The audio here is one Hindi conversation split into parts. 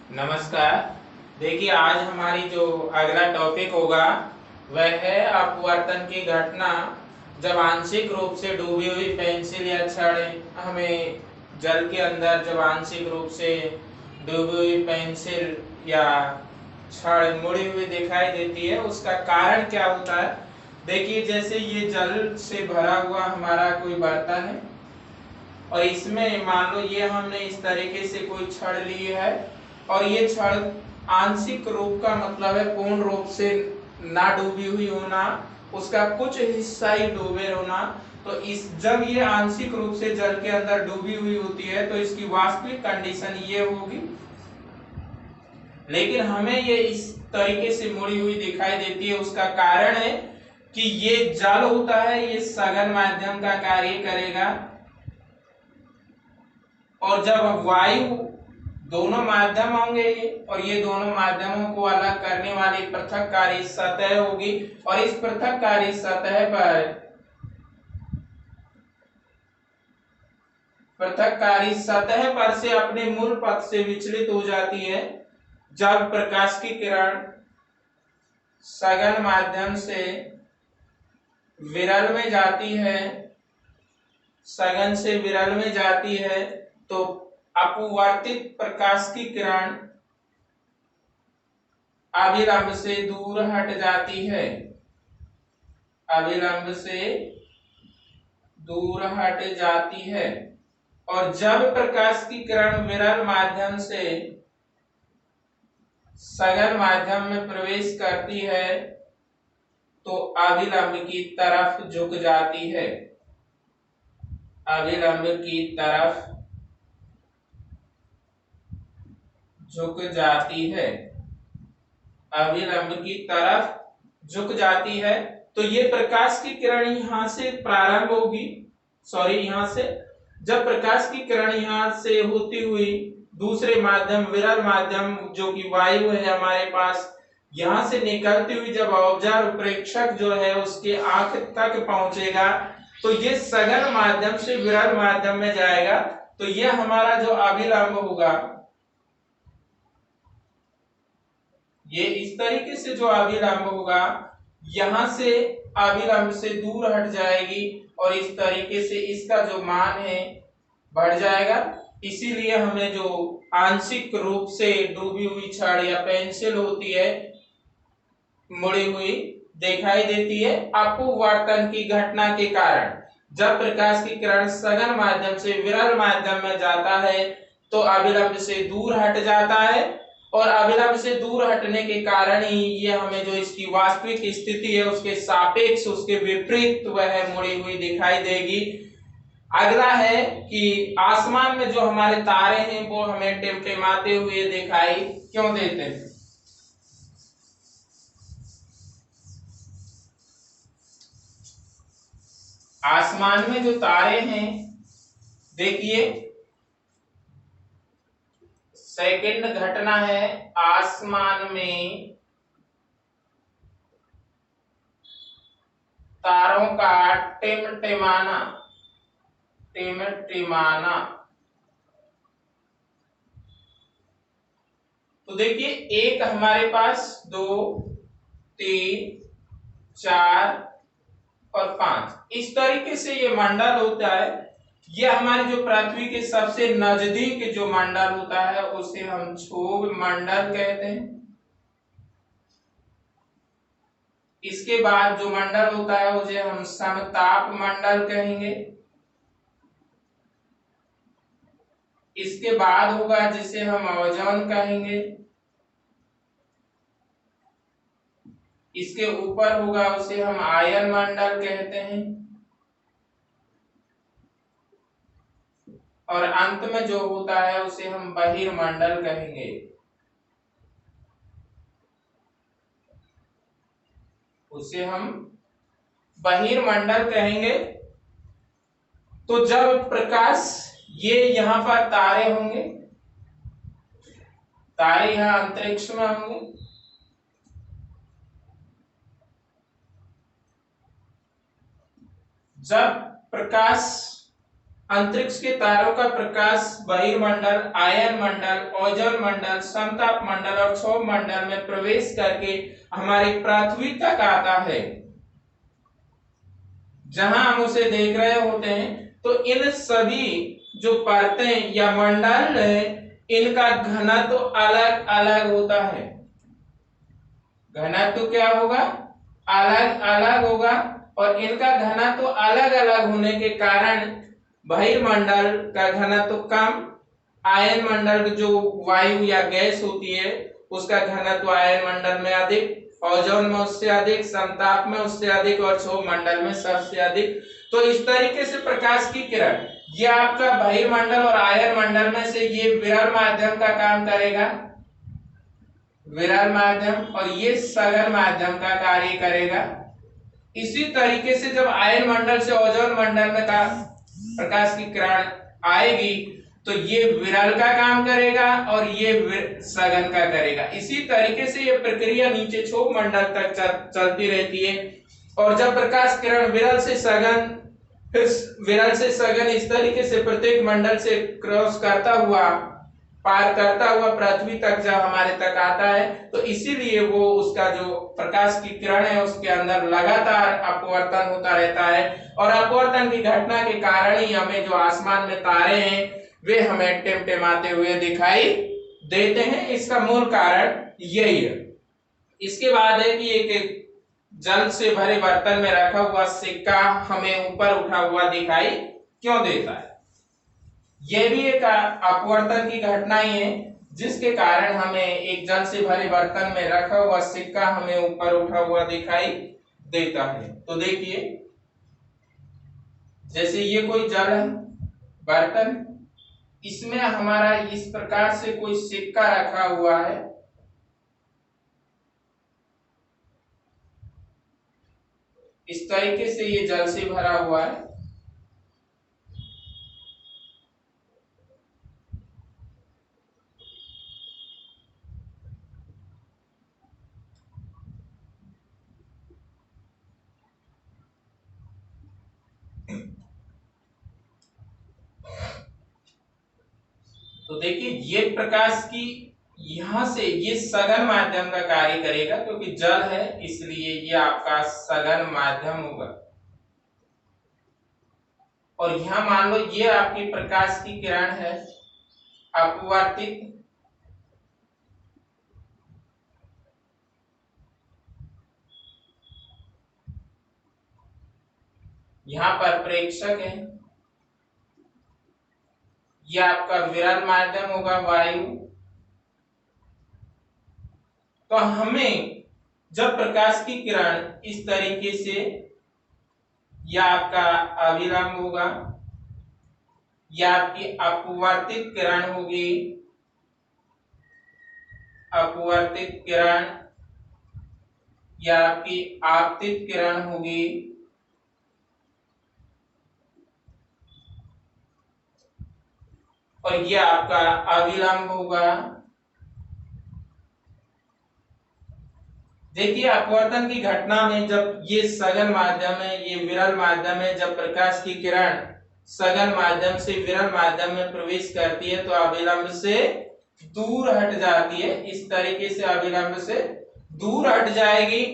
नमस्कार। देखिए, आज हमारी जो अगला टॉपिक होगा वह है अपवर्तन की घटना। जब आंशिक रूप से डूबी हुई पेंसिल या छड़ हमें जल के अंदर जब आंशिक रूप से डूबी हुई पेंसिल या छड़ मुड़ी हुई दिखाई देती है, उसका कारण क्या होता है। देखिए, जैसे ये जल से भरा हुआ हमारा कोई बर्तन है और इसमें मान लो ये हमने इस तरीके से कोई छड़ ली है और ये छड़ आंशिक रूप का मतलब है पूर्ण रूप से ना डूबी हुई होना, उसका कुछ हिस्सा ही डूबे होना। तो इस जब ये आंशिक रूप से जल के अंदर डूबी हुई होती है तो इसकी वास्तविक कंडीशन ये होगी, लेकिन हमें ये इस तरीके से मुड़ी हुई दिखाई देती है। उसका कारण है कि ये जल होता है, ये सघन माध्यम का कार्य करेगा और जब वायु दोनों माध्यम होंगे ये और ये दोनों माध्यमों को अलग करने वाली पृथककारी सतह होगी और इस पृथककारी सतह पर से अपने मूल पथ से विचलित हो जाती है। जब प्रकाश की किरण सघन माध्यम से विरल में जाती है, सघन से विरल में जाती है, तो अपवर्तित प्रकाश की किरण अभिलंब से दूर हट जाती है, अभिलंब से दूर हट जाती है। और जब प्रकाश की किरण विरल माध्यम से सघन माध्यम में प्रवेश करती है तो अभिलंब की तरफ झुक जाती है, अभिलंब की तरफ झुक जाती है, अभिलंब की तरफ झुक जाती है। तो ये प्रकाश की किरण यहां से प्रारंभ होगी, यहां से जब प्रकाश की किरण यहां से होती हुई दूसरे माध्यम विरल माध्यम जो कि वायु है हमारे पास, यहां से निकलती हुई जब औजार प्रेक्षक जो है उसके आंख तक पहुंचेगा तो ये सघन माध्यम से विरल माध्यम में जाएगा। तो ये हमारा जो अभिलंब होगा, ये इस तरीके से जो अभिलंब होगा यहां से अभिलंब से दूर हट जाएगी और इस तरीके से इसका जो मान है बढ़ जाएगा। इसीलिए हमें जो आंशिक रूप से डूबी हुई छड़ या पेंसिल होती है मुड़ी हुई दिखाई देती है अपवर्तन की घटना के कारण। जब प्रकाश की किरण सघन माध्यम से विरल माध्यम में जाता है तो अभिलंब से दूर हट जाता है और अभिलंब से दूर हटने के कारण ही ये हमें जो इसकी वास्तविक स्थिति है उसके सापेक्ष, उसके विपरीत वह मुड़ी हुई दिखाई देगी। अगला है कि आसमान में जो हमारे तारे हैं वो हमें टिमटिमाते हुए दिखाई क्यों देते हैं। आसमान में जो तारे हैं, देखिए सेकंड घटना है आसमान में तारों का टिमटिमाना, टिमटिमाना। तो देखिए, एक हमारे पास, दो, तीन, चार और पांच, इस तरीके से ये मंडल होता है। ये हमारी जो पृथ्वी के सबसे नजदीक जो मंडल होता है उसे हम क्षोभ मंडल कहते हैं। इसके बाद जो मंडल होता है उसे हम समताप मंडल कहेंगे। इसके बाद होगा जिसे हम ओजोन कहेंगे। इसके ऊपर होगा उसे हम आयन मंडल कहते हैं और अंत में जो होता है उसे हम बहिर्मंडल कहेंगे, उसे हम बहिर्मंडल कहेंगे। तो जब प्रकाश, ये यहां पर तारे होंगे, तारे यहां अंतरिक्ष में होंगे, जब प्रकाश अंतरिक्ष के तारों का प्रकाश बहिर्मंडल, आयन मंडल, ओजोन मंडल, समताप मंडल और क्षोभ मंडल में प्रवेश करके हमारी पृथ्वी तक आता है, जहां हम उसे देख रहे होते हैं। तो इन सभी जो परतें या मंडल है, इनका घनत्व तो अलग अलग होता है। घनत्व तो क्या होगा? अलग अलग होगा। और इनका घनत्व तो अलग अलग होने के कारण बहिर्मंडल का घनत्व तो कम, आयन मंडल जो वायु या गैस होती है उसका घनत्व आयन मंडल में अधिक, ओजोन में उससे अधिक, समताप में उससे अधिक और क्षोभ मंडल में सबसे अधिक। तो इस तरीके से प्रकाश की किरण ये आपका बहिर्मंडल और आयन मंडल में से ये विरल माध्यम का काम करेगा, विरल माध्यम, और ये सघन माध्यम का कार्य करेगा। इसी तरीके से जब आयन मंडल से ओजोन मंडल में का प्रकाश की किरण आएगी तो ये विरल का काम करेगा और ये सघन का करेगा। इसी तरीके से ये प्रक्रिया नीचे क्षोभ मंडल तक चलती रहती है। और जब प्रकाश किरण विरल से सघन, फिर विरल से सघन, इस तरीके से प्रत्येक मंडल से क्रॉस करता हुआ, पार करता हुआ पृथ्वी तक जब हमारे तक आता है, तो इसीलिए वो उसका जो प्रकाश की किरण है उसके अंदर लगातार अपवर्तन होता रहता है। और अपवर्तन की घटना के कारण ही हमें जो आसमान में तारे हैं वे हमें टिमटिमाते हुए दिखाई देते हैं। इसका मूल कारण यही है। इसके बाद है कि एक जल से भरे बर्तन में रखा हुआ सिक्का हमें ऊपर उठा हुआ दिखाई क्यों देता है? यह भी एक अपवर्तन की घटना ही है, जिसके कारण हमें एक जल से भरे बर्तन में रखा हुआ सिक्का हमें ऊपर उठा हुआ दिखाई देता है। तो देखिए, जैसे ये कोई जल है, बर्तन, इसमें हमारा इस प्रकार से कोई सिक्का रखा हुआ है। इस तरीके से ये जल से भरा हुआ है। तो देखिए, ये प्रकाश की यहां से ये सघन माध्यम का कार्य करेगा, क्योंकि जल है इसलिए ये आपका सघन माध्यम होगा। और यहां मान लो ये आपकी प्रकाश की किरण है अपवर्तित, यहां पर प्रेक्षक है, यह आपका विरल माध्यम होगा वायु। तो हमें जब प्रकाश की किरण इस तरीके से, यह आपका अविलंब होगा, यह आपकी अपवर्तित किरण होगी, अपवर्तित किरण, यह आपकी आपतित किरण होगी, और यह आपका अविलंब होगा। देखिए, अपवर्तन की घटना में जब ये सघन माध्यम है, ये विरल माध्यम है, जब प्रकाश की किरण सघन माध्यम से विरल माध्यम में प्रवेश करती है तो अविलंब से दूर हट जाती है। इस तरीके से अविलंब से दूर हट जाएगी,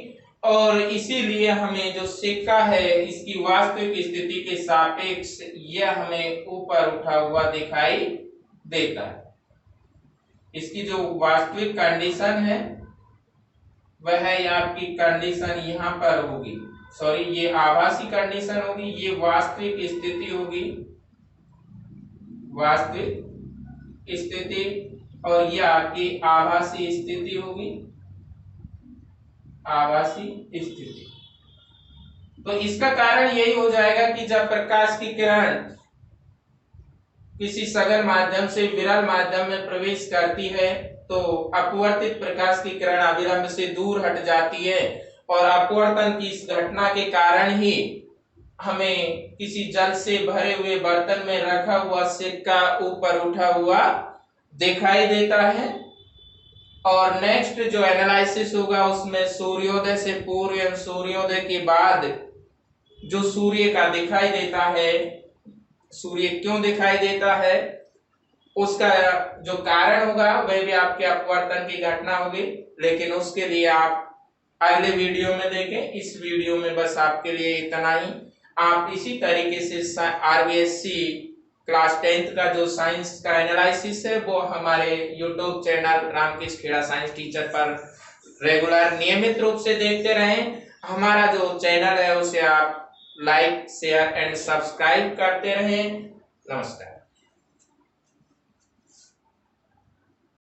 और इसीलिए हमें जो सिक्का है इसकी वास्तविक स्थिति के सापेक्ष यह हमें ऊपर उठा हुआ दिखाई देता है। इसकी जो वास्तविक कंडीशन है वह है आपकी कंडीशन यहाँ पर होगी, सॉरी, ये आभासी कंडीशन होगी, ये वास्तविक स्थिति होगी, वास्तविक स्थिति, और ये आपकी आभासी स्थिति होगी, आभासी स्थिति। तो इसका कारण यही हो जाएगा कि जब प्रकाश की किरण किसी सघन माध्यम से विरल माध्यम में प्रवेश करती है तो अपवर्तित प्रकाश की किरण अविलंब से दूर हट जाती है, और अपवर्तन की इस घटना के कारण ही हमें किसी जल से भरे हुए बर्तन में रखा हुआ सिक्का ऊपर उठा हुआ दिखाई देता है। और नेक्स्ट जो एनालिसिस होगा उसमें सूर्योदय से पूर्व एवं सूर्योदय के बाद जो सूर्य का दिखाई देता है सूर्य क्यों दिखाई देता है, उसका जो कारण होगा वह भी आपके अपवर्तन की घटना होगी, लेकिन उसके लिए आप अगले वीडियो में देखें। इस वीडियो में बस आपके लिए इतना ही। आप इसी तरीके से आरबीएससी क्लास 10th का जो साइंस का एनालिसिस है वो हमारे YouTube channel Ramkrishna Kheda science teacher पर रेगुलर नियमित रूप से देखते रहें। हमारा जो चैनल है उसे आप लाइक शेयर एंड सब्सक्राइब करते रहें। नमस्कार।